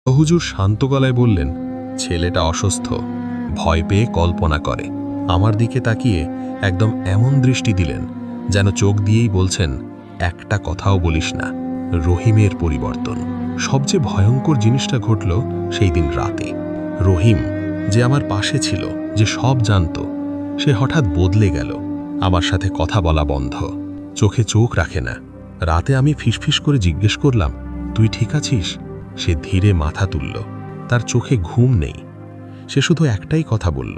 হুজুর শান্ত গলায় বললেন, ছেলেটা অসুস্থ, ভয় পেয়ে কল্পনা করে। আমার দিকে তাকিয়ে একদম এমন দৃষ্টি দিলেন যেন চোখ দিয়েই বলছেন, একটা কথাও বলিস না। রহিমের পরিবর্তন। সবচেয়ে ভয়ঙ্কর জিনিসটা ঘটল সেই দিন রাতে। রহিম, যে আমার পাশে ছিল, যে সব জানত, সে হঠাৎ বদলে গেল। আমার সাথে কথা বলা বন্ধ, চোখে চোখ রাখে না। রাতে আমি ফিসফিস করে জিজ্ঞেস করলাম, তুই ঠিক আছিস? সে ধীরে মাথা তুলল। তার চোখে ঘুম নেই। সে শুধু একটাই কথা বলল,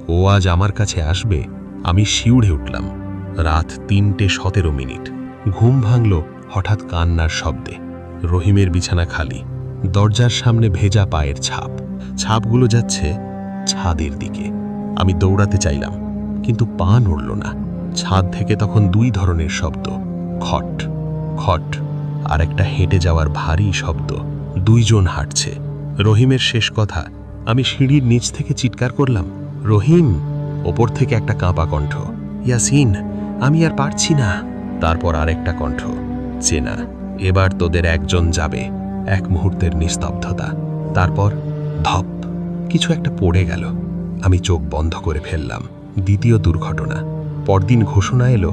ও আজ আমার কাছে আসবে। আমি শিউরে উঠলাম। রাত ৩:১৭। ঘুম ভাঙল হঠাৎ কান্নার শব্দে। রহিমের বিছানা খালি, দরজার সামনে ভেজা পায়ের ছাপ। ছাপগুলো যাচ্ছে ছাদের দিকে। আমি দৌড়াতে চাইলাম, কিন্তু পা নড়ল না। ছাদ থেকে তখন দুই ধরনের শব্দ, খট খট, আর একটা হেঁটে যাওয়ার ভারী শব্দ। দুইজন হাঁটছে। রহিমের শেষ কথা। আমি সিঁড়ির নিচ থেকে চিৎকার করলাম, রহিম! ওপর থেকে একটা কাঁপা কণ্ঠ, ইয়াসিন, আমি আর পারছি না। তারপর আরেকটা কণ্ঠ, চেনা, এবার তোদের একজন যাবে। এক মুহূর্তের নিস্তব্ধতা। তারপর ধপ, কিছু একটা পড়ে গেল। আমি চোখ বন্ধ করে ফেললাম। দ্বিতীয় দুর্ঘটনা। পরদিন ঘোষণা এলো,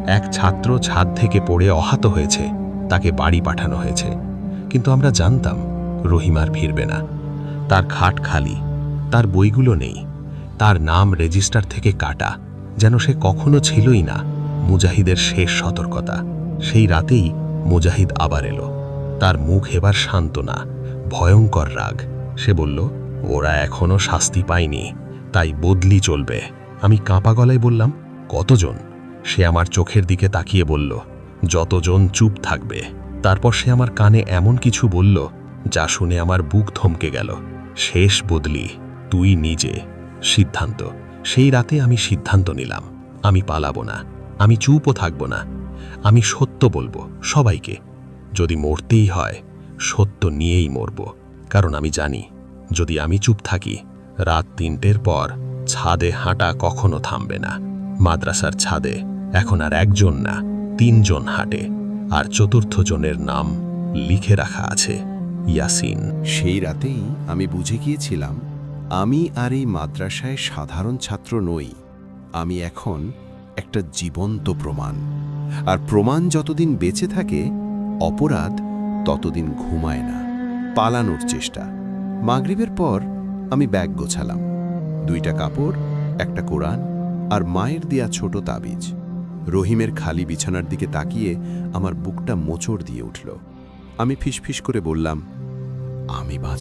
এক ছাত্র ছাদ থেকে পড়ে আহত হয়েছে, তাকে বাড়ি পাঠানো হয়েছে। কিন্তু আমরা জানতাম রহিম আর ফিরবে না। তার খাট খালি, তার বইগুলো নেই, তার নাম রেজিস্টার থেকে কাটা, যেন সে কখনো ছিলই না। মুজাহিদের শেষ সতর্কতা। সেই রাতেই মুজাহিদ আবার এলো। তার মুখ এবার শান্ত না, ভয়ঙ্কর রাগ। সে বলল, ওরা এখনো শাস্তি পায়নি, তাই বদলি চলবে। আমি কাঁপা গলায় বললাম, কতজন? সে আমার চোখের দিকে তাকিয়ে বলল, যতজন চুপ থাকবে। তারপর সে আমার কানে এমন কিছু বলল যা শুনে আমার বুক থমকে গেল। শেষ বদলি তুই নিজে। সিদ্ধান্ত। সেই রাতে আমি সিদ্ধান্ত নিলাম, আমি পালাবো না, আমি চুপও থাকবো না। আমি সত্য বলবো সবাইকে। যদি মরতেই হয়, সত্য নিয়েই মরব। কারণ আমি জানি, যদি আমি চুপ থাকি, রাত ৩টের পর ছাদে হাঁটা কখনো থামবে না। মাদ্রাসার ছাদে এখন আর একজন না, ৩জন হাঁটে, আর চতুর্থ জনের নাম লিখে রাখা আছে, ইয়াসিন। সেই রাতেই আমি বুঝে গিয়েছিলাম, আমি আর এই মাদ্রাসায় সাধারণ ছাত্র নই। আমি এখন একটা জীবন্ত প্রমাণ। আর প্রমাণ যতদিন বেঁচে থাকে, অপরাধ ততদিন ঘুমায় না। পালানোর চেষ্টা। মাগরিবের পর আমি ব্যাগ গোছালাম। 2টা কাপড়, একটা কোরআন আর মায়ের দেয়া ছোট তাবিজ। রহিমের খালি বিছানার দিকে তাকিয়ে আমার বুকটা মোচড় দিয়ে উঠল। আমি ফিসফিস করে বললাম, আমি